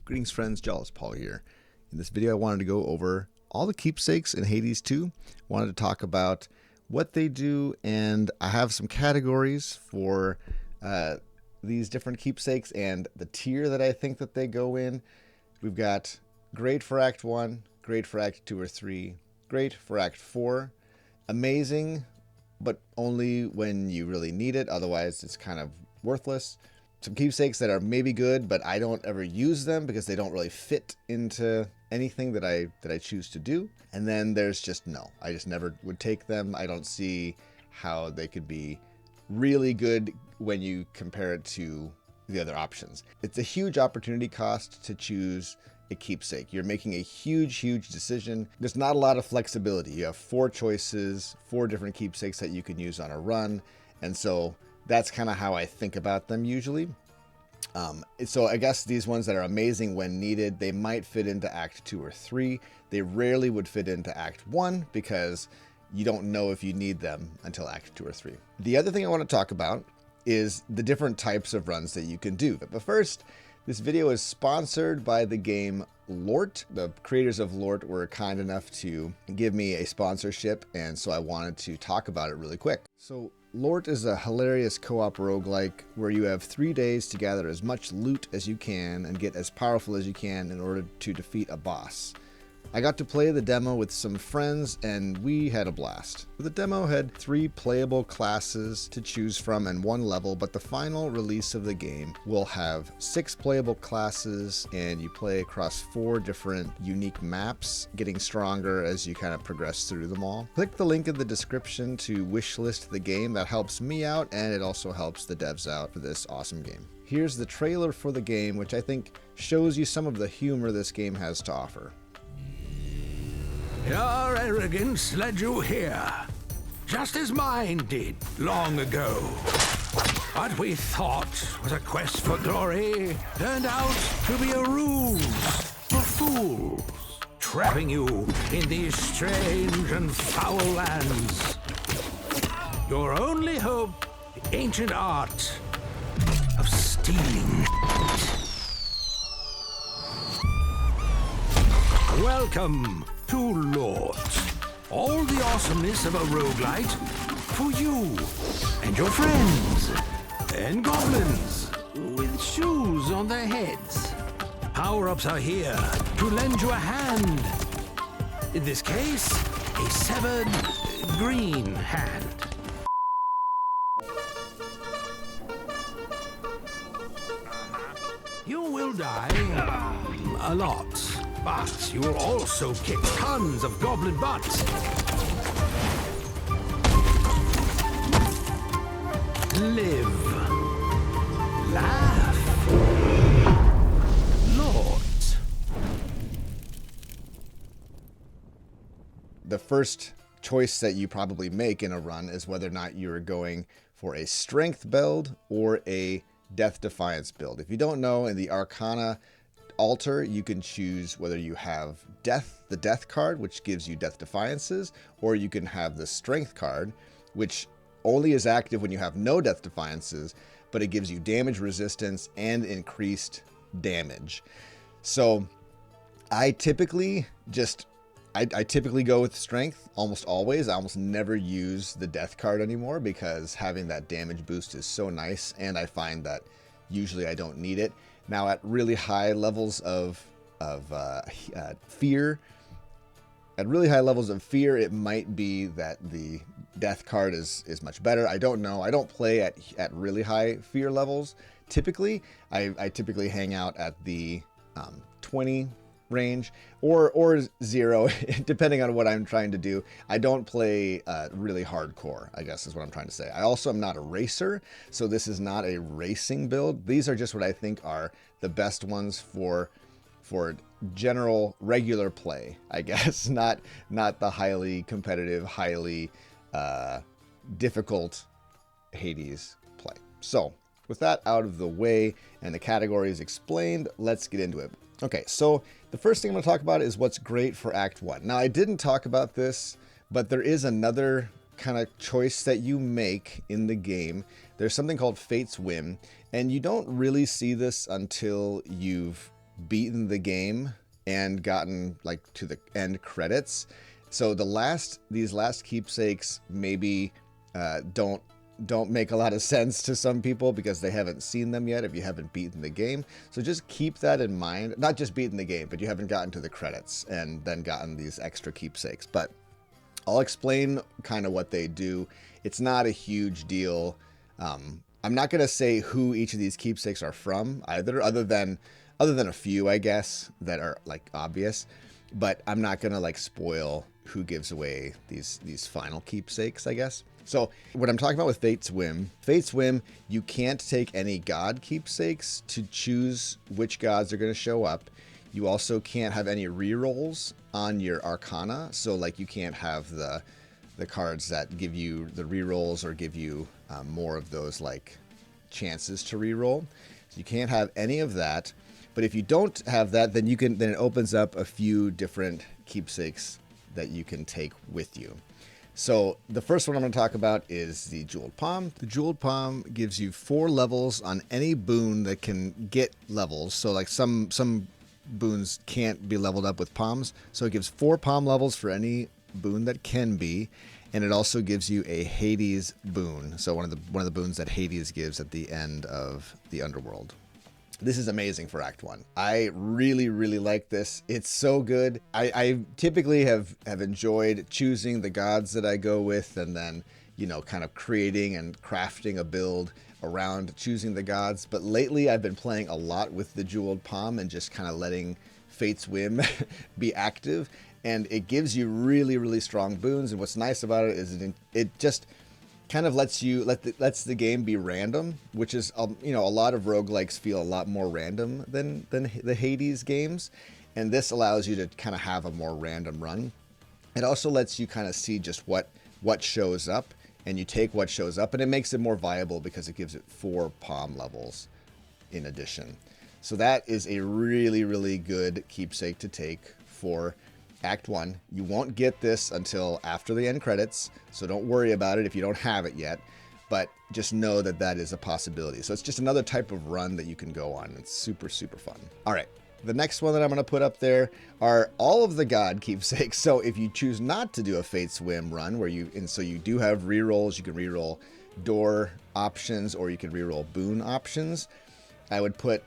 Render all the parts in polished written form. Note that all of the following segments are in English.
Greetings friends, Jawless here. In this video I wanted to go over all the keepsakes in Hades 2. Wanted to talk about what they do, and I have some categories for these different keepsakes and the tier that I think that they go in. We've got great for Act 1, great for Act 2 or 3, great for Act 4, amazing, but only when you really need it, otherwise it's kind of worthless. Some keepsakes that are maybe good, but I don't ever use them because they don't really fit into anything that I choose to do. And then there's just no, I just never would take them. I don't see how they could be really good when you compare it to the other options. It's a huge opportunity cost to choose a keepsake. You're making a huge decision. There's not a lot of flexibility. You have 4 choices, 4 different keepsakes that you can use on a run, and so that's kind of how I think about them usually. So I guess these ones that are amazing when needed, they might fit into Act 2 or 3. They rarely would fit into Act 1 because you don't know if you need them until Act 2 or 3. The other thing I want to talk about is the different types of runs that you can do. But first, this video is sponsored by the game LORT. The creators of LORT were kind enough to give me a sponsorship, and so I wanted to talk about it really quick. So LORT is a hilarious co-op roguelike where you have 3 days to gather as much loot as you can and get as powerful as you can in order to defeat a boss. I got to play the demo with some friends and we had a blast. The demo had 3 playable classes to choose from and 1 level, but the final release of the game will have 6 playable classes and you play across 4 different unique maps, getting stronger as you kind of progress through them all. Click the link in the description to wishlist the game. That helps me out and it also helps the devs out for this awesome game. Here's the trailer for the game, which I think shows you some of the humor this game has to offer. Your arrogance led you here, just as mine did long ago. What we thought was a quest for glory turned out to be a ruse for fools, trapping you in these strange and foul lands. Your only hope, the ancient art of stealing. Welcome to LORT. All the awesomeness of a roguelite for you and your friends and goblins with shoes on their heads. Power-ups are here to lend you a hand. In this case, a severed green hand. You will die a lot. But you will also kick tons of goblin butts. Live. Laugh. LORT. The first choice that you probably make in a run is whether or not you're going for a strength build or a death defiance build. If you don't know, in the Arcana altar, you can choose whether you have the death card, which gives you death defiances, or you can have the strength card, which only is active when you have no death defiances, but it gives you damage resistance and increased damage. So I typically go with strength almost always. I almost never use the death card anymore because having that damage boost is so nice, and I find that usually I don't need it. Now at really high levels of fear, it might be that the death card is much better. I don't know. I don't play at really high fear levels. Typically, I typically hang out at the 20 range or 0, depending on what I'm trying to do. I don't play really hardcore, I guess is what I'm trying to say. I also am not a racer, so this is not a racing build. These are just what I think are the best ones for general regular play, I guess, not the highly competitive, highly difficult Hades play. So with that out of the way and the categories explained, let's get into it. Okay, so the first thing I'm going to talk about is what's great for Act 1. Now, I didn't talk about this, but there is another kind of choice that you make in the game. There's something called Fate's Whim, and you don't really see this until you've beaten the game and gotten like to the end credits. So these last keepsakes maybe don't make a lot of sense to some people because they haven't seen them yet if you haven't beaten the game. So just keep that in mind. Not just beaten the game, but you haven't gotten to the credits and then gotten these extra keepsakes. But I'll explain kind of what they do. It's not a huge deal. I'm not going to say who each of these keepsakes are from either, other than a few, I guess, that are like obvious. But I'm not going to like spoil who gives away these final keepsakes, I guess. So what I'm talking about with Fate's Whim, you can't take any god keepsakes to choose which gods are going to show up. You also can't have any rerolls on your Arcana. So like you can't have the cards that give you the rerolls or give you more of those like chances to reroll. So you can't have any of that. But if you don't have that, then it opens up a few different keepsakes that you can take with you. So the first one I'm going to talk about is the Jeweled Palm. The Jeweled Palm gives you 4 levels on any boon that can get levels. So like some boons can't be leveled up with palms. So it gives 4 palm levels for any boon that can be. And it also gives you a Hades boon. So one of the boons that Hades gives at the end of the Underworld. This is amazing for Act 1. I really, really like this. It's so good. I typically have enjoyed choosing the gods that I go with and then, kind of creating and crafting a build around choosing the gods. But lately I've been playing a lot with the Jeweled Palm and just kind of letting Fate's Whim be active. And it gives you really, really strong boons. And what's nice about it is it just kind of lets the game be random, which is a lot of roguelikes feel a lot more random than the Hades games, and this allows you to kind of have a more random run. It also lets you kind of see just what shows up, and you take what shows up, and it makes it more viable because it gives it 4 palm levels in addition. So that is a really, really good keepsake to take for Act 1. You won't get this until after the end credits, so don't worry about it if you don't have it yet, but just know that is a possibility. So it's just another type of run that you can go on. It's super, super fun. All right, the next one that I'm going to put up there are all of the god keepsakes. So if you choose not to do a Fate's Whim run, so you do have rerolls, you can reroll door options or you can reroll boon options. I would put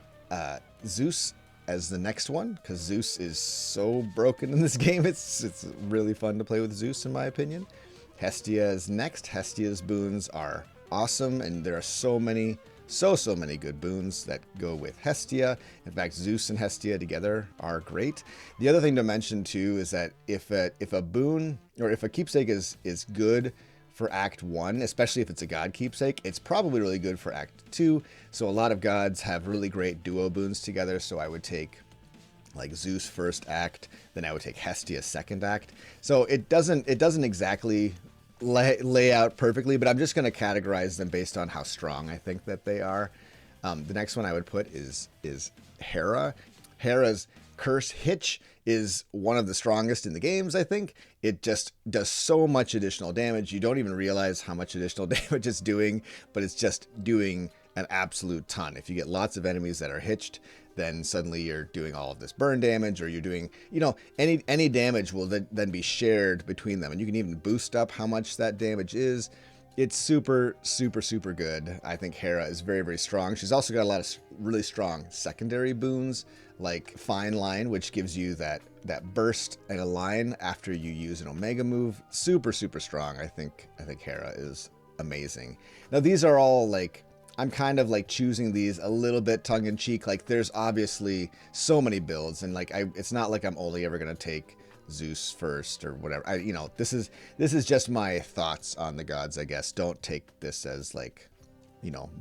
Zeus as the next one, because Zeus is so broken in this game. It's really fun to play with Zeus, in my opinion. Hestia is next. Hestia's boons are awesome, and there are so many good boons that go with Hestia. In fact, Zeus and Hestia together are great. The other thing to mention too is that if a boon or if a keepsake is good for Act 1, especially if it's a god keepsake, it's probably really good for Act 2. So a lot of gods have really great duo boons together. So I would take like Zeus first act, then I would take Hestia second act. So it doesn't exactly lay out perfectly, but I'm just going to categorize them based on how strong I think that they are. The next one I would put is Hera. Hera's Curse Hitch is one of the strongest in the games, I think. It just does so much additional damage. You don't even realize how much additional damage it's doing, but it's just doing an absolute ton. If you get lots of enemies that are hitched, then suddenly you're doing all of this burn damage, or you're doing, any damage will then be shared between them. And you can even boost up how much that damage is. It's super, super, super good. I think Hera is very, very strong. She's also got a lot of really strong secondary boons, like Fine Line, which gives you that burst and a line after you use an Omega move. Super, super strong. I think Hera is amazing. Now, these are all like, I'm kind of like choosing these a little bit tongue in cheek. Like, there's obviously so many builds, and like it's not like I'm only ever gonna take Zeus first or whatever. This is just my thoughts on the gods, I guess. Don't take this as like,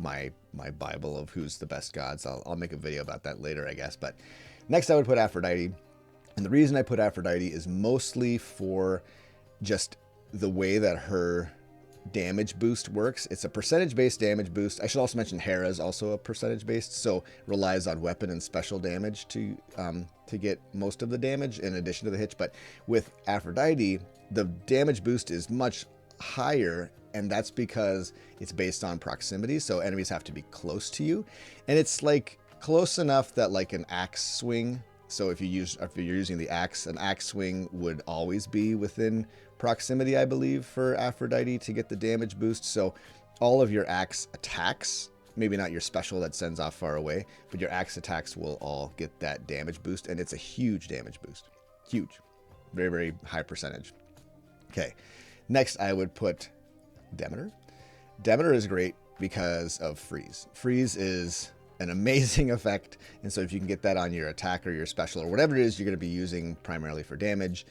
my Bible of who's the best gods. I'll make a video about that later, I guess. But next I would put Aphrodite. And the reason I put Aphrodite is mostly for just the way that her damage boost works. It's a percentage-based damage boost. I should also mention Hera is also a percentage-based, so relies on weapon and special damage to get most of the damage in addition to the hitch. But with Aphrodite, the damage boost is much higher, and that's because it's based on proximity, so enemies have to be close to you. And it's like close enough that like an axe swing. So if you're using the axe, an axe swing would always be within proximity, I believe, for Aphrodite to get the damage boost. So all of your axe attacks, maybe not your special that sends off far away, but your axe attacks will all get that damage boost, and it's a huge damage boost. Huge. Very, very high percentage. Okay. Next, I would put Demeter. Demeter is great because of freeze. Freeze is an amazing effect, and so if you can get that on your attack or your special or whatever it is you're going to be using primarily for damage,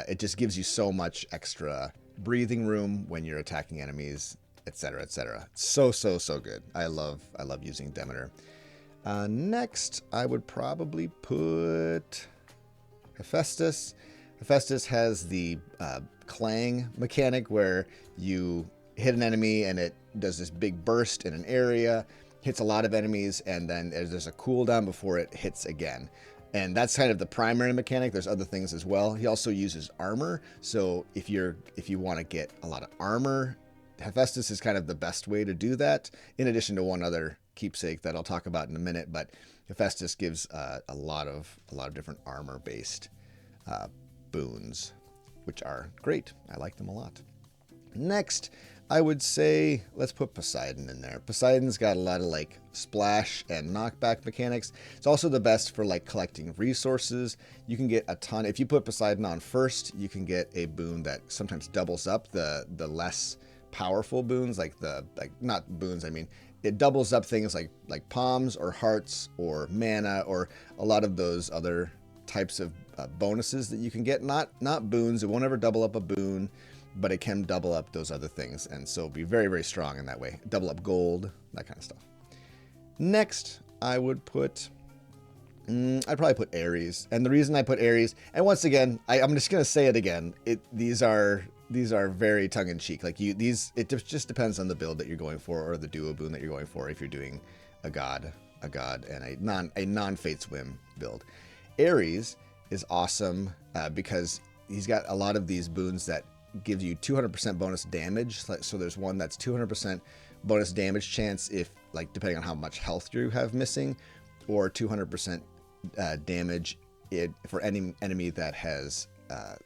it just gives you so much extra breathing room when you're attacking enemies, etc., etc. So good. I love using Demeter. Next, I would probably put Hephaestus. Hephaestus has the clang mechanic where you hit an enemy and it does this big burst in an area, hits a lot of enemies, and then there's a cooldown before it hits again. And that's kind of the primary mechanic. There's other things as well. He also uses armor. So if you want to get a lot of armor, Hephaestus is kind of the best way to do that, in addition to one other keepsake that I'll talk about in a minute. But Hephaestus gives a lot of different armor-based boons, which are great. I like them a lot. Next, I would say let's put Poseidon in there. Poseidon's got a lot of like splash and knockback mechanics. It's also the best for like collecting resources. You can get a ton. If you put Poseidon on first, you can get a boon that sometimes doubles up the less powerful boons, not boons, I mean it doubles up things like palms or hearts or mana or a lot of those other types of bonuses that you can get. Not boons. It won't ever double up a boon, but it can double up those other things, and so be very, very strong in that way. Double up gold, that kind of stuff. Next, I would put I'd probably put Ares. And the reason I put Ares, and once again, I'm just going to say it again, these are very tongue-in-cheek. Like it just depends on the build that you're going for, or the duo boon that you're going for, if you're doing a god and a non-Fate Swim build. Ares is awesome because he's got a lot of these boons that give you 200% bonus damage. So there's one that's 200% bonus damage chance if, like, depending on how much health you have missing, or 200% damage for any enemy that has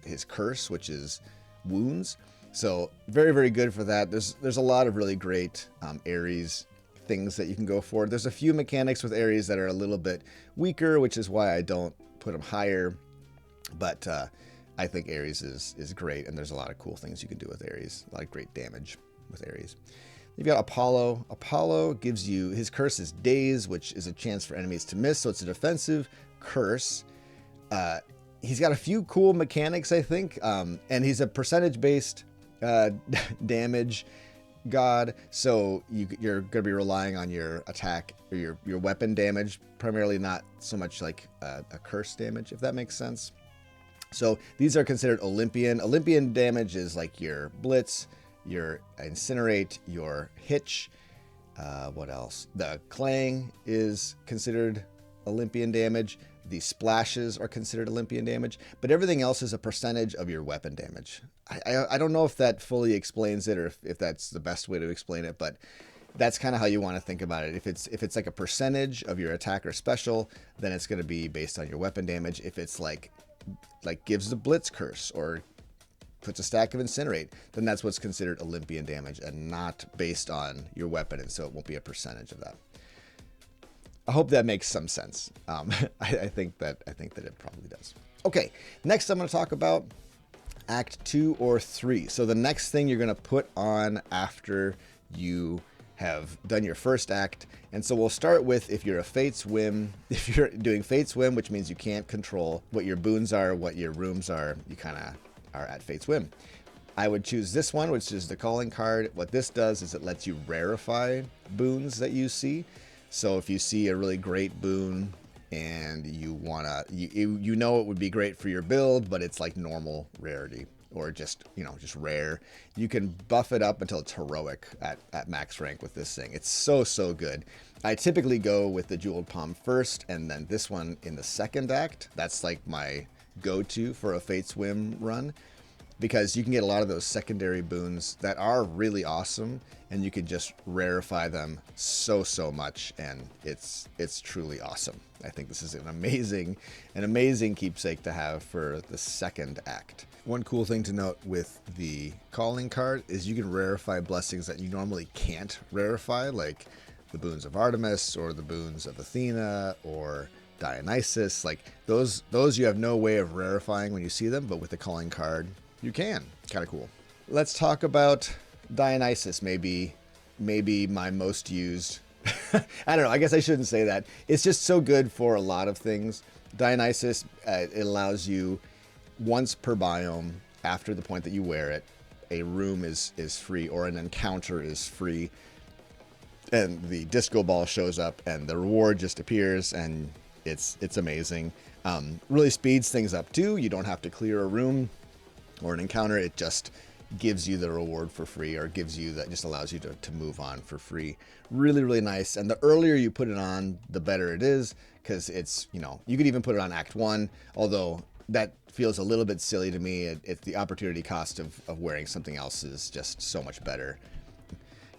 his curse, which is wounds. So very, very good for that. There's a lot of really great Ares things that you can go for. There's a few mechanics with Ares that are a little bit weaker, which is why I don't put them higher. But I think Ares is great, and there's a lot of cool things you can do with Ares. A lot of great damage with Ares. You've got Apollo. Apollo gives you, his curse is Daze, which is a chance for enemies to miss, so it's a defensive curse. He's got a few cool mechanics, I think, and he's a percentage-based damage god, so you're going to be relying on your attack or your weapon damage, primarily, not so much like a curse damage, if that makes sense. So these are considered Olympian. Olympian damage is like your Blitz, your Incinerate, your Hitch. What else? The Clang is considered Olympian damage. The splashes are considered Olympian damage, but everything else is a percentage of your weapon damage. I don't know if that fully explains it, or if that's the best way to explain it, but that's kind of how you want to think about it. If it's like a percentage of your attack or special, then it's going to be based on your weapon damage. If it's like gives the Blitz curse or puts a stack of Incinerate, then that's what's considered Olympian damage and not based on your weapon, and so it won't be a percentage of that. I hope that makes some sense. I think that it probably does. Okay, next I'm going to talk about Act 2 or 3. So the next thing you're going to put on after you have done your first act. And so we'll start with, if you're a Fate's Whim, if you're doing Fate's Whim, which means you can't control what your boons are, what your rooms are, you kind of are at Fate's Whim. I would choose this one, which is the calling card. What this does is it lets you rarefy boons that you see. So if you see a really great boon and you wanna, you know it would be great for your build, but it's like normal rarity, or just rare, you can buff it up until it's heroic at max rank with this thing. It's so good. I typically go with the Jeweled Palm first, and then this one in the second act. That's like my go-to for a Fate's Whim run. because you can get a lot of those secondary boons that are really awesome, and you can just rarefy them so much, and it's truly awesome. I think this is an amazing keepsake to have for the second act. One cool thing to note with the calling card is you can rarefy blessings that you normally can't rarefy, like the boons of Artemis or the boons of Athena or Dionysus. Like those you have no way of rarefying when you see them, but with the calling card you can. Kind of cool. Let's talk about Dionysus, maybe my most used. I don't know, I guess I shouldn't say that. It's just so good for a lot of things. Dionysus, it allows you once per biome after the point that you wear it, a room is free or an encounter is free, and the disco ball shows up and the reward just appears, and it's amazing. Really speeds things up too. You don't have to clear a room or an encounter. It just gives you the reward for free, or gives you that, just allows you to move on for free. Really nice. And the earlier you put it on, the better it is, because it's, you know, you could even put it on Act 1, although that feels a little bit silly to me. It's the opportunity cost of wearing something else is just so much better.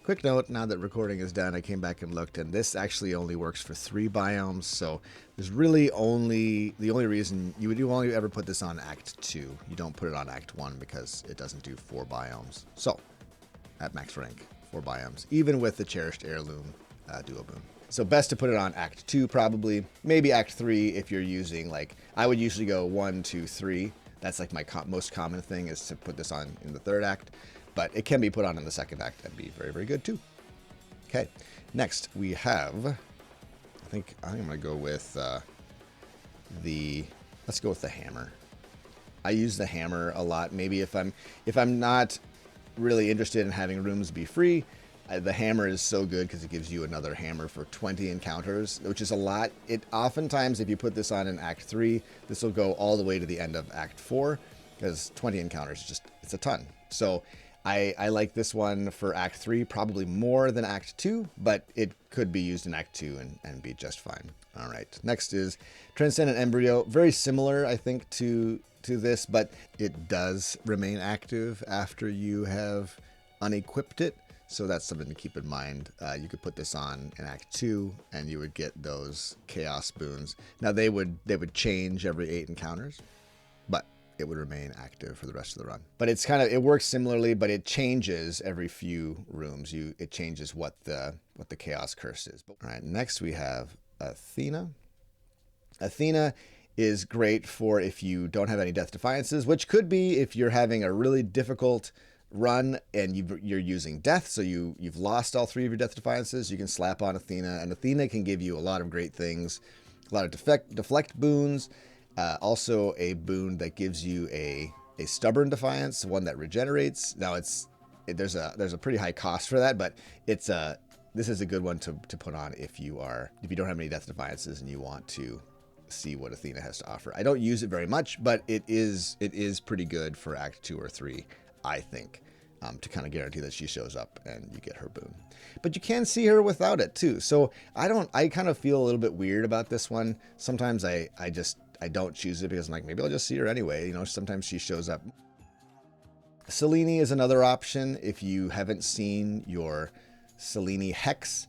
Quick note, now that recording is done, I came back and looked, and this actually only works for 3 biomes, so there's really only, the only reason you would only ever put this on Act 2. You don't put it on Act 1 because it doesn't do 4 biomes. So, at max rank, 4 biomes, even with the Cherished Heirloom duo boon. So best to put it on Act 2 probably, maybe Act 3 if you're using, like, I would usually go 1, 2, 3. That's like my most common thing, is to put this on in the 3rd act. But it can be put on in the 2nd act and be very good too. Okay, next we have, I think I'm gonna go with let's go with the hammer. I use the hammer a lot. Maybe if I'm not really interested in having rooms be free, the hammer is so good because it gives you another hammer for 20 encounters, which is a lot. It oftentimes, if you put this on in Act 3, this will go all the way to the end of Act 4, because 20 encounters, it's a ton. So I like this one for Act 3 probably more than Act 2, but it could be used in Act 2 and be just fine. All right, next is Transcendent Embryo. Very similar, I think, to this, but it does remain active after you have unequipped it. So that's something to keep in mind. You could put this on in Act 2 and you would get those chaos boons. Now they would change every 8 encounters, but it would remain active for the rest of the run. But it's kind of, it works similarly, but it changes every few rooms. It changes what the chaos curse is. All right, next we have Athena. Athena is great for if you don't have any death defiances, which could be if you're having a really difficult run and you're using death, so you've lost all 3 of your death defiances. You can slap on Athena, and Athena can give you a lot of great things, a lot of deflect boons. Also a boon that gives you a stubborn defiance, one that regenerates. Now there's a pretty high cost for that, but this is a good one to put on if you don't have any death defiances and you want to see what Athena has to offer. I don't use it very much, but it is pretty good for Act 2 or 3, I think, to kind of guarantee that she shows up and you get her boon. But you can see her without it too. So I kind of feel a little bit weird about this one. Sometimes I don't choose it because I'm like, maybe I'll just see her anyway. You know, sometimes she shows up. Selene is another option. If you haven't seen your Selene Hex,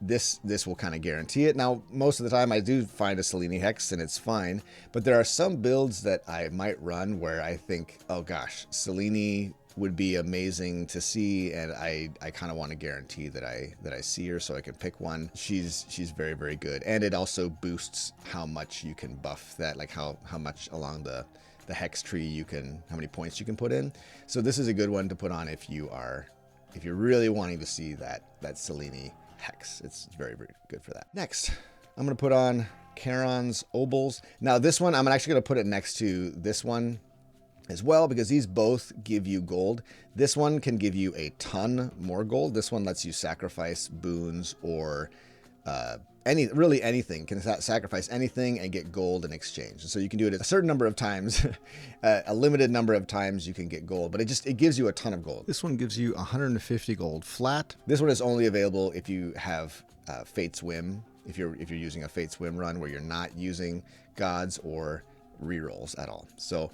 this will kind of guarantee it. Now, most of the time I do find a Selene Hex and it's fine, but there are some builds that I might run where I think, oh gosh, Selene would be amazing to see, and I kind of want to guarantee that I see her so I can pick one. She's very good, and it also boosts how much you can buff that, like how much along the hex tree how many points you can put in. So this is a good one to put on if you're really wanting to see that Selene Hex. It's very good for that. Next, I'm gonna put on Charon's Obols. Now this one, I'm actually gonna put it next to this one as well, because these both give you gold. This one can give you a ton more gold. This one lets you sacrifice boons or anything. Can sacrifice anything and get gold in exchange. So you can do it a certain number of times, a limited number of times you can get gold, but it gives you a ton of gold. This one gives you 150 gold flat. This one is only available if you have Fate's Whim. If you're using a Fate's Whim run where you're not using gods or rerolls at all. So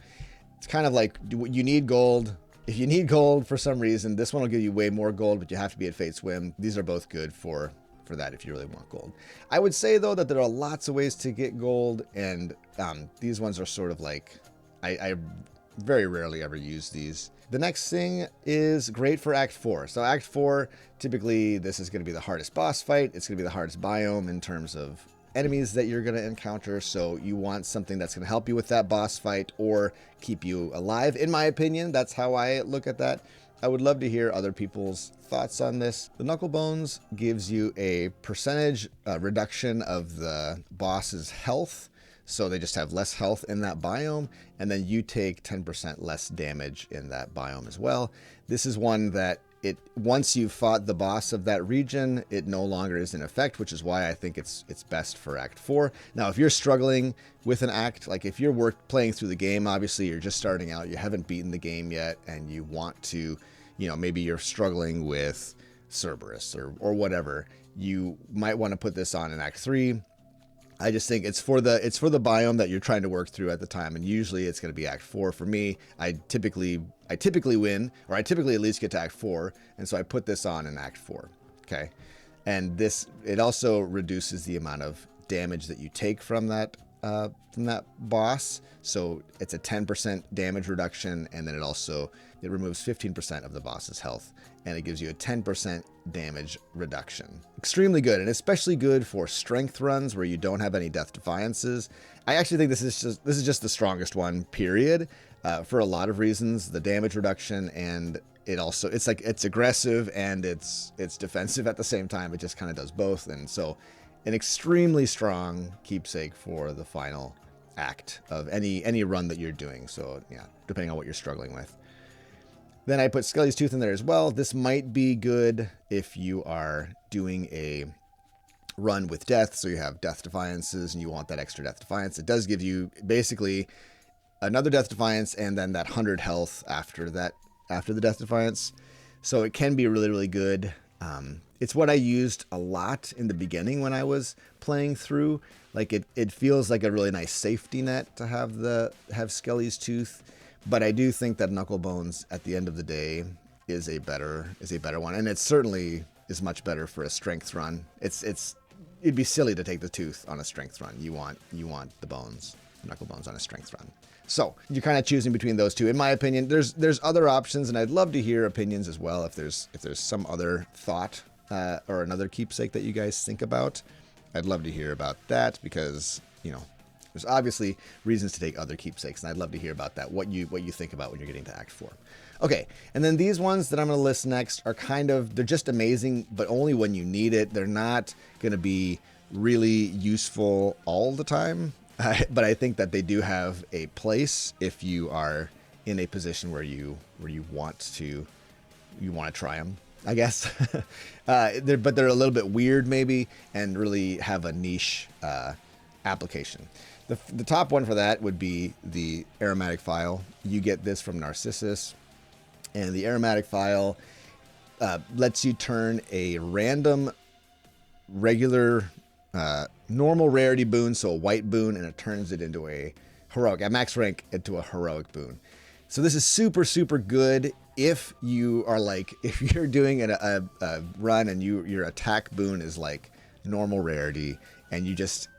It's kind of like, you need gold. If you need gold for some reason, this one will give you way more gold, but you have to be at Fate Swim. These are both good for that if you really want gold. I would say, though, that there are lots of ways to get gold, and these ones are sort of like, I very rarely ever use these. The next thing is great for Act 4. So Act 4, typically this is going to be the hardest boss fight. It's going to be the hardest biome in terms of enemies that you're going to encounter. So you want something that's going to help you with that boss fight or keep you alive. In my opinion, that's how I look at that. I would love to hear other people's thoughts on this. The Knuckle Bones gives you a percentage reduction of the boss's health. So they just have less health in that biome, and then you take 10% less damage in that biome as well. This is one that once you've fought the boss of that region, it no longer is in effect, which is why I think it's best for Act 4. Now, if you're struggling with an act, like if you're playing through the game, obviously you're just starting out, you haven't beaten the game yet, and you want to, maybe you're struggling with Cerberus or whatever, you might want to put this on in Act 3. I just think it's for the biome that you're trying to work through at the time, and usually it's going to be Act 4 for me. I typically win, or I typically at least get to Act 4, and so I put this on in Act 4. Okay, and it also reduces the amount of damage that you take from that boss. So it's a 10% damage reduction, and then it removes 15% of the boss's health, and it gives you a 10% damage reduction. Extremely good, and especially good for strength runs where you don't have any death defiances. I actually think this is just the strongest one, period, for a lot of reasons. The damage reduction, and it's aggressive and it's defensive at the same time. It just kind of does both, and so an extremely strong keepsake for the final act of any run that you're doing. So yeah, depending on what you're struggling with. Then I put Skelly's Tooth in there as well. This might be good if you are doing a run with death, so you have death defiances and you want that extra death defiance. It does give you basically another death defiance and then that 100 health after the death defiance. So it can be really, really good. It's what I used a lot in the beginning when I was playing through. Like it feels like a really nice safety net to have Skelly's Tooth. But I do think that Knuckle Bones at the end of the day is a better one, and it certainly is much better for a strength run. It'd be silly to take the tooth on a strength run. You want the Knuckle Bones on a strength run. So you're kind of choosing between those two. In my opinion, there's other options, and I'd love to hear opinions as well. If there's some other thought or another keepsake that you guys think about, I'd love to hear about that, because there's obviously reasons to take other keepsakes, and I'd love to hear about that, what you think about when you're getting to Act 4. Okay, and then these ones that I'm going to list next are they're just amazing, but only when you need it. They're not going to be really useful all the time, but I think that they do have a place if you are in a position where you want to try them, I guess. But they're a little bit weird maybe, and really have a niche application. The top one for that would be the aromatic phial. You get this from Narcissus, and the aromatic phial lets you turn a random regular normal rarity boon, so a white boon, and it turns it into a heroic, at max rank, into a heroic boon. So this is super, super good if you are if you're doing a run and your attack boon is like normal rarity, and you just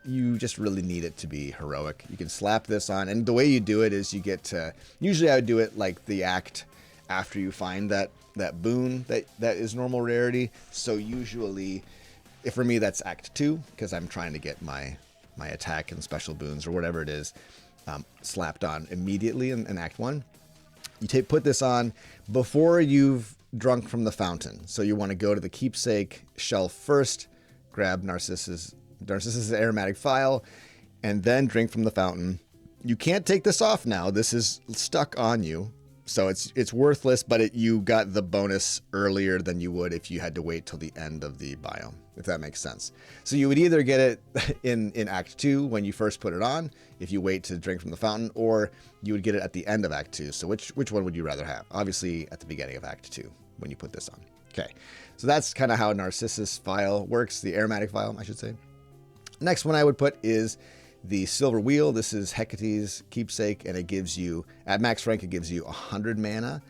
really need it to be heroic. You can slap this on, and the way you do it is you get to, usually I would do it like the act after you find that boon that is normal rarity. So usually, for me, that's Act 2, because I'm trying to get my attack and special boons or whatever it is slapped on immediately in Act 1. You put this on before you've drunk from the fountain. So you want to go to the keepsake shelf first, grab Narcissus's aromatic phial, and then drink from the fountain. You can't take this off now. This is stuck on you, so it's worthless, but you got the bonus earlier than you would if you had to wait till the end of the biome, if that makes sense. So you would either get it in Act 2 when you first put it on, if you wait to drink from the fountain, or you would get it at the end of Act 2. So which one would you rather have? Obviously at the beginning of Act 2 when you put this on. Okay, so that's kind of how Narcissus phial works, the aromatic phial, I should say. Next one I would put is The silver wheel, this is Hecate's keepsake, and it gives you, at max rank, it gives you 100 mana,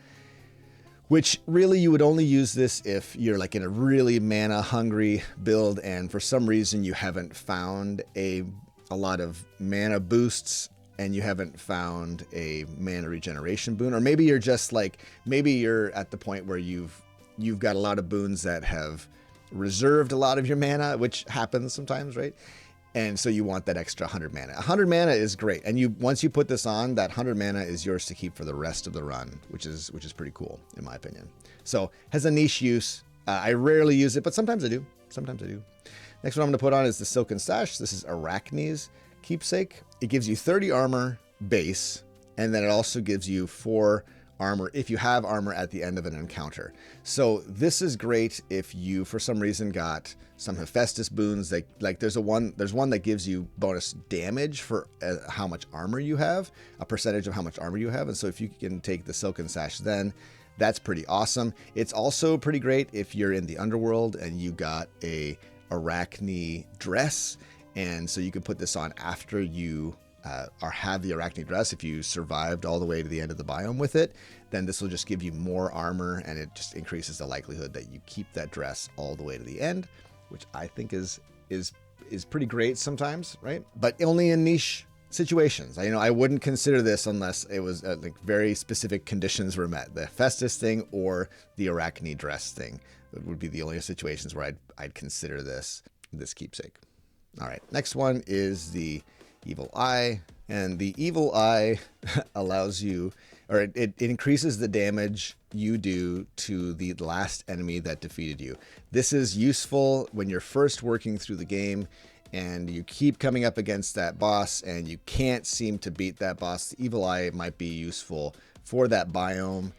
which really you would only use this if you're like in a really mana hungry build and for some reason you haven't found a lot of mana boosts and you haven't found a mana regeneration boon, or maybe you're just like, maybe you're at the point where you've got a lot of boons that have reserved a lot of your mana, which happens sometimes, right? And so you want that extra 100 mana. 100 mana is great, and once you put this on, that 100 mana is yours to keep for the rest of the run, which is pretty cool in my opinion. So has a niche use. I rarely use it, but sometimes I do. Sometimes I do. Next one I'm going to put on is the Silken Sash. This is Arachne's keepsake. It gives you 30 armor base, and then it also gives you 4 armor if you have armor at the end of an encounter. So this is great if you for some reason got some Hephaestus boons. Like there's one that gives you bonus damage for how much armor you have, a percentage of how much armor you have, and so if you can take the Silken Sash, then that's pretty awesome. It's also pretty great if you're in the Underworld and you got a Arachne dress, and so you can put this on after you or have the Arachne dress. If you survived all the way to the end of the biome with it, then this will just give you more armor, and it just increases the likelihood that you keep that dress all the way to the end, which I think is pretty great sometimes, right? But only in niche situations. I wouldn't consider this unless it was like very specific conditions were met. The Festus thing or the Arachne dress thing would be the only situations where I'd consider this keepsake. All right, next one is the Evil Eye, and the Evil Eye allows you, or it increases the damage you do to the last enemy that defeated you. This is useful when you're first working through the game and you keep coming up against that boss and you can't seem to beat that boss. The Evil Eye might be useful for that biome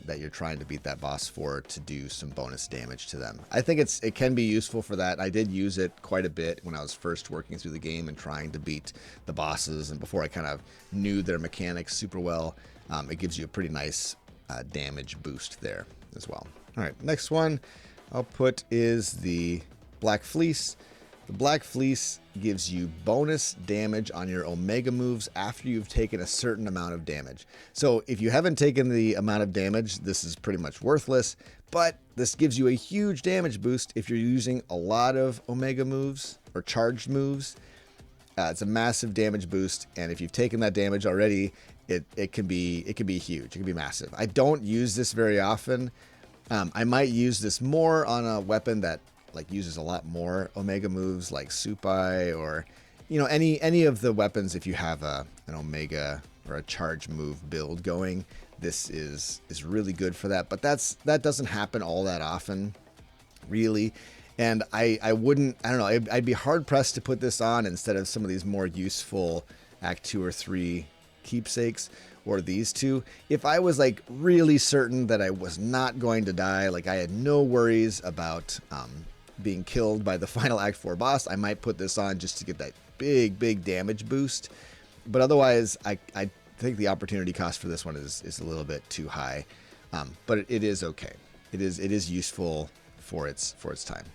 that you're trying to beat that boss for, to do some bonus damage to them. I think it can be useful for that. I did use it quite a bit when I was first working through the game and trying to beat the bosses, and before I kind of knew their mechanics super well. It gives you a pretty nice damage boost there as well. All right, next one I'll put is the Black Fleece. The Black Fleece gives you bonus damage on your Omega moves after you've taken a certain amount of damage. So if you haven't taken the amount of damage, this is pretty much worthless, but this gives you a huge damage boost if you're using a lot of Omega moves or charged moves. It's a massive damage boost, and if you've taken that damage already, it can be huge. It can be massive. I don't use this very often. I might use this more on a weapon that like uses a lot more Omega moves, like Supai, or any of the weapons. If you have an Omega or a charge move build going, this is really good for that. But that doesn't happen all that often, really. And I don't know, I'd be hard pressed to put this on instead of some of these more useful Act 2 or 3 keepsakes, or these two. If I was like really certain that I was not going to die, like I had no worries about being killed by the final Act 4 boss, I might put this on just to get that big damage boost. But otherwise, I think the opportunity cost for this one is a little bit too high. But it is okay. It is useful for its time.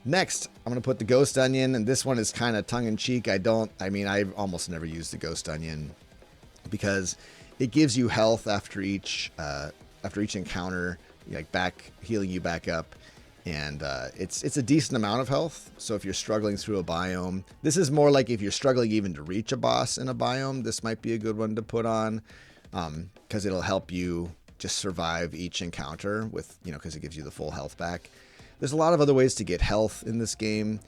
Next, I'm going to put the Ghost Onion, and this one is kind of tongue-in-cheek. I almost never use the Ghost Onion because it gives you health after each encounter, like healing you back up, and it's a decent amount of health. So if you're struggling through a biome, this is more like if you're struggling even to reach a boss in a biome, this might be a good one to put on, because it'll help you just survive each encounter with, because it gives you the full health back. There's a lot of other ways to get health in this game,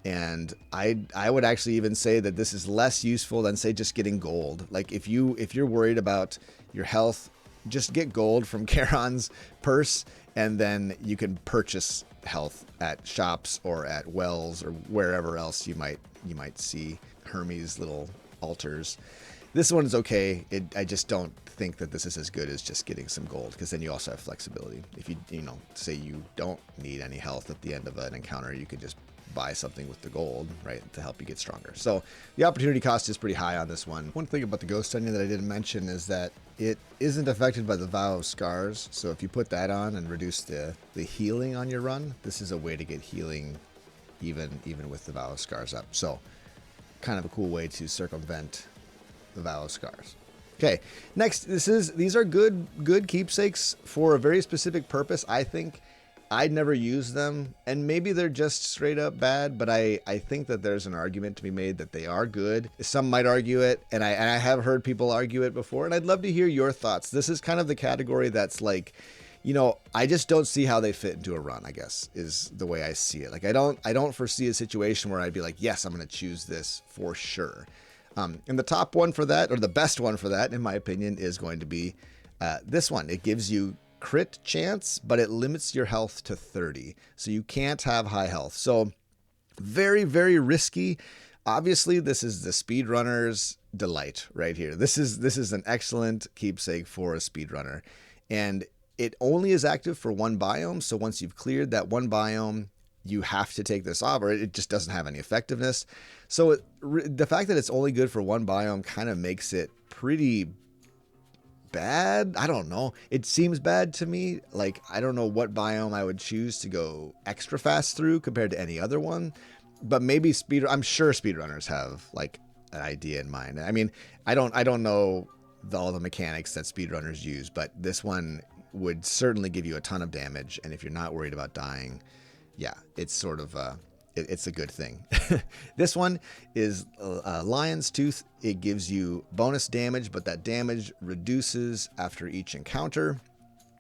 and I would actually even say that this is less useful than, say, just getting gold. Like if you're worried about your health, just get gold from Charon's purse, and then you can purchase health at shops or at wells or wherever else you might see Hermes' little altars. This one is okay. I just don't think that this is as good as just getting some gold, because then you also have flexibility. If you say you don't need any health at the end of an encounter, you could just buy something with the gold, right, to help you get stronger. So the opportunity cost is pretty high on this one. One thing about the Ghost Onion that I didn't mention is that it isn't affected by the Vow of Scars. So if you put that on and reduce the healing on your run, this is a way to get healing even with the Vow of Scars up. So kind of a cool way to circumvent the Vow of Scars. Okay, next, these are good keepsakes for a very specific purpose. I think I'd never use them, and maybe they're just straight up bad, but I think that there's an argument to be made that they are good. Some might argue it, and I have heard people argue it before, and I'd love to hear your thoughts. This is kind of the category that's like, I just don't see how they fit into a run, I guess, is the way I see it. Like, I don't foresee a situation where I'd be like, yes, I'm going to choose this for sure. And the top one for that, or the best one for that, in my opinion, is going to be this one. It gives you crit chance, but it limits your health to 30. So you can't have high health. So very, very risky. Obviously, this is the speedrunner's delight right here. This is an excellent keepsake for a speedrunner. And it only is active for one biome. So once you've cleared that one biome, you have to take this off, or it just doesn't have any effectiveness. So the fact that it's only good for one biome kind of makes it pretty bad. I don't know. It seems bad to me. Like, I don't know what biome I would choose to go extra fast through compared to any other one. But maybe I'm sure speedrunners have like an idea in mind. I mean, I don't know all the mechanics that speedrunners use, but this one would certainly give you a ton of damage. And if you're not worried about dying, yeah, it's sort of it's a good thing. This one is Lion's Tooth. It gives you bonus damage, but that damage reduces after each encounter.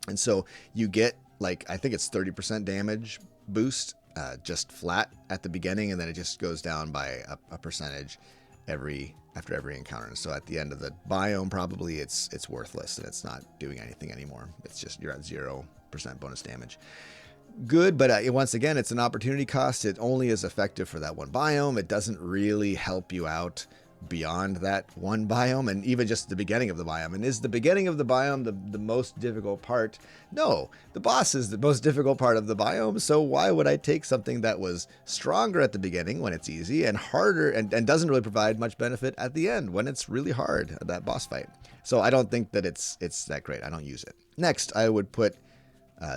And so you get, like, I think it's 30% damage boost just flat at the beginning, and then it just goes down by a percentage after every encounter. And so at the end of the biome, probably it's worthless and it's not doing anything anymore. It's just you're at 0% bonus damage. Good, but once again, it's an opportunity cost. It only is effective for that one biome. It doesn't really help you out beyond that one biome, and even just the beginning of the biome. And is the beginning of the biome the most difficult part? No, the boss is the most difficult part of the biome. So why would I take something that was stronger at the beginning when it's easy, and harder and doesn't really provide much benefit at the end when it's really hard, that boss fight? So I don't think that it's that great. I don't use it. Next, I would put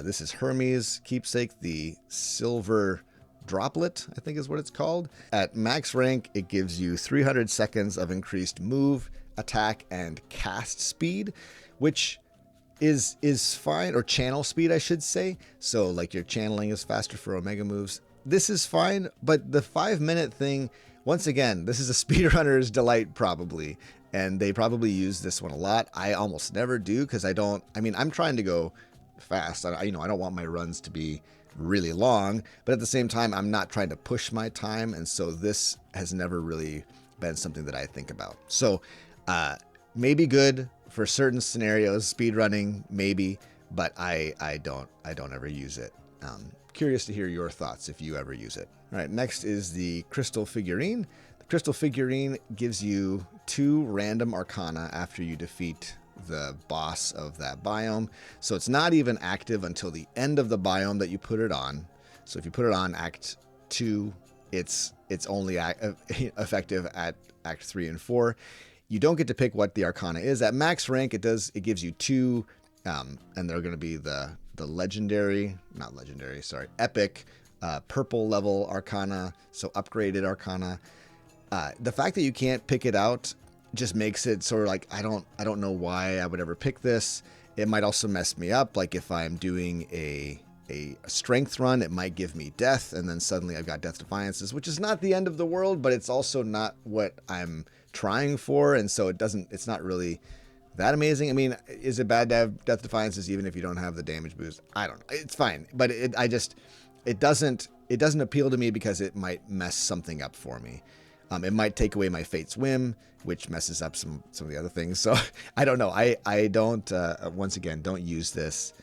this is Hermes Keepsake, the Silver Droplet, I think is what it's called. At max rank, it gives you 300 seconds of increased move, attack, and cast speed, which is fine, or channel speed, I should say. So like your channeling is faster for Omega moves. This is fine, but the 5-minute thing, once again, this is a speedrunner's delight probably, and they probably use this one a lot. I almost never do, because I'm trying to go fast. I don't want my runs to be really long, but at the same time, I'm not trying to push my time, and so this has never really been something that I think about. So maybe good for certain scenarios, speedrunning maybe, but I don't ever use it. Curious to hear your thoughts if you ever use it. All right, next is the Crystal Figurine. The Crystal Figurine gives you 2 random arcana after you defeat the boss of that biome. So it's not even active until the end of the biome that you put it on. So if you put it on Act 2, it's only effective at Act 3 and 4. You don't get to pick what the arcana is. At max rank, it gives you 2, and they're going to be the epic purple level arcana, so upgraded arcana. The fact that you can't pick it out just makes it sort of like, I don't know why I would ever pick this. It might also mess me up. Like if I'm doing a strength run, it might give me death, and then suddenly I've got death defiances, which is not the end of the world, but it's also not what I'm trying for, and so it's not really that amazing. I mean, is it bad to have death defiances even if you don't have the damage boost? I don't know. It's fine, but it doesn't appeal to me because it might mess something up for me. It might take away my Fate's Whim, which messes up some of the other things. So I don't know. I don't, once again, don't use this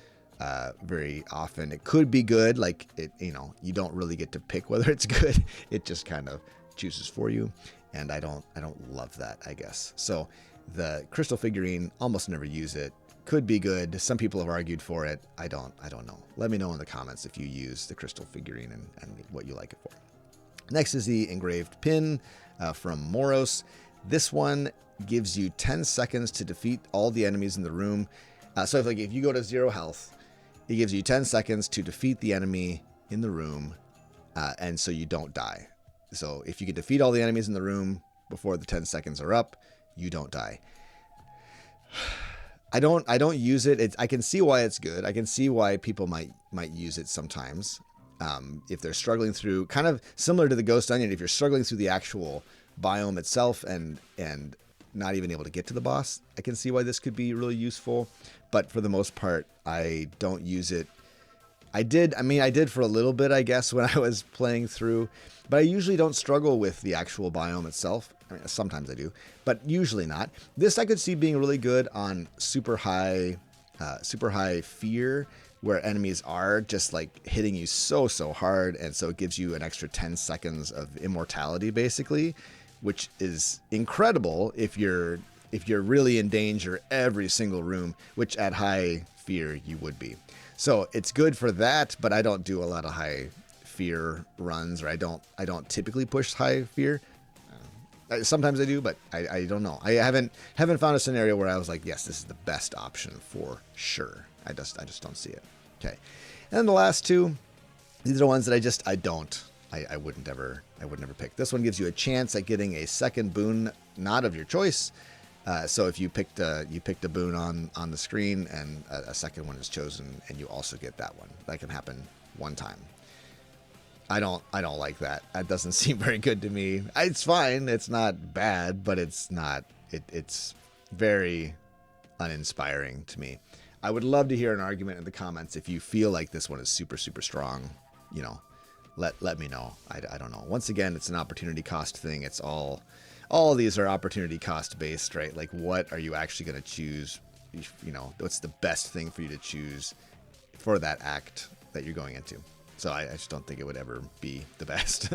very often. It could be good. Like, you don't really get to pick whether it's good. It just kind of chooses for you. And I don't love that, I guess. So the Crystal Figurine, almost never use it. Could be good. Some people have argued for it. I don't know. Let me know in the comments if you use the Crystal Figurine and what you like it for. Next is the Engraved Pin from Moros. This one gives you 10 seconds to defeat all the enemies in the room. So if you go to 0 health, it gives you 10 seconds to defeat the enemy in the room, and so you don't die. So if you can defeat all the enemies in the room, before the 10 seconds are up, you don't die. I don't use it. I can see why it's good. I can see why people might use it sometimes. If they're struggling through, kind of similar to the Ghost Onion, if you're struggling through the actual biome itself and not even able to get to the boss, I can see why this could be really useful. But for the most part, I don't use it. I did for a little bit, I guess, when I was playing through, but I usually don't struggle with the actual biome itself. I mean, sometimes I do, but usually not. This I could see being really good on super high fear, where enemies are just like hitting you so hard, and so it gives you an extra 10 seconds of immortality, basically, which is incredible if you're really in danger every single room, which at high fear you would be. So it's good for that, but I don't do a lot of high fear runs, or I don't typically push high fear. Sometimes I do, but I don't know. I haven't found a scenario where I was like, yes, this is the best option for sure. I just don't see it. Okay, and then the last two, these are the ones that I wouldn't ever pick. This one gives you a chance at getting a second boon, not of your choice. So if you picked a boon on the screen and a second one is chosen, and you also get that one, that can happen one time. I don't like that. That doesn't seem very good to me. It's fine. It's not bad, but it's not. It's very uninspiring to me. I would love to hear an argument in the comments if you feel like this one is super strong. You know, let me know. I don't know. Once again, it's an opportunity cost thing. It's all of these are opportunity cost based, right? Like, what are you actually going to choose? You know, what's the best thing for you to choose for that act that you're going into? So I just don't think it would ever be the best.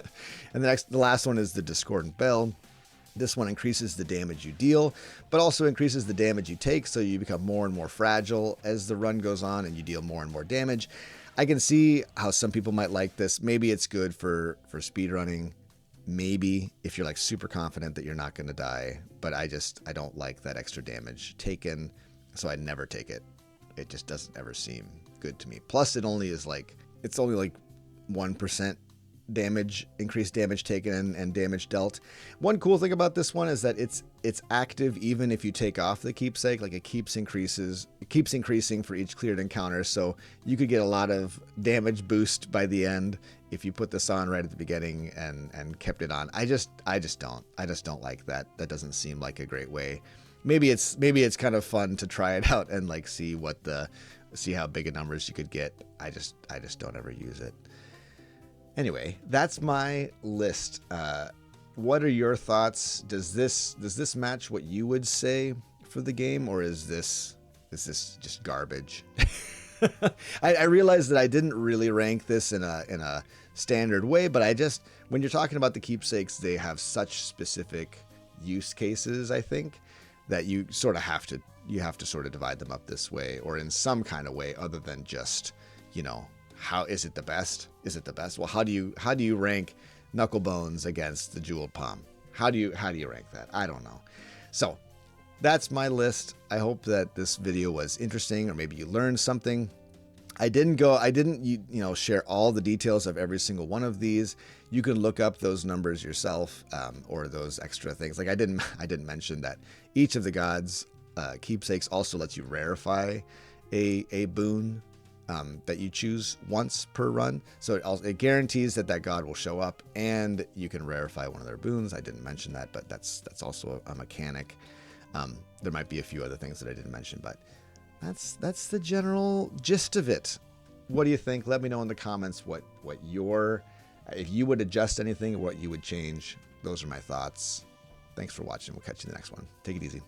And the last one is the Discordant Bell. This one increases the damage you deal, but also increases the damage you take, so you become more and more fragile as the run goes on, and you deal more and more damage. I can see how some people might like this. Maybe it's good for speedrunning. Maybe if you're like super confident that you're not going to die, but I don't like that extra damage taken, so I never take it. It just doesn't ever seem good to me. Plus, it's only like 1% damage, increased damage taken and damage dealt. One cool thing about this one is that it's active even if you take off the keepsake. Like, it keeps increasing for each cleared encounter, so you could get a lot of damage boost by the end if you put this on right at the beginning and kept it on. I just don't like that. That doesn't seem like a great way. Maybe it's kind of fun to try it out and like see how big a numbers you could get. I just don't ever use it. Anyway, that's my list. What are your thoughts? Does this match what you would say for the game, or is this just garbage? I realized that I didn't really rank this in a standard way, but when you're talking about the keepsakes, they have such specific use cases, I think, that you have to sort of divide them up this way, or in some kind of way other than just, how is it the best? Is it the best? Well, how do you rank Knucklebones against the Jeweled Palm? How do you rank that? I don't know. So that's my list. I hope that this video was interesting, or maybe you learned something. I didn't share all the details of every single one of these. You can look up those numbers yourself, or those extra things. Like, I didn't mention that each of the gods' keepsakes also lets you rarefy a boon that you choose once per run. So it guarantees that god will show up, and you can rarefy one of their boons. I didn't mention that, but that's also a mechanic. There might be a few other things that I didn't mention, but that's the general gist of it. What do you think? Let me know in the comments if you would adjust anything, what you would change. Those are my thoughts. Thanks for watching. We'll catch you in the next one. Take it easy.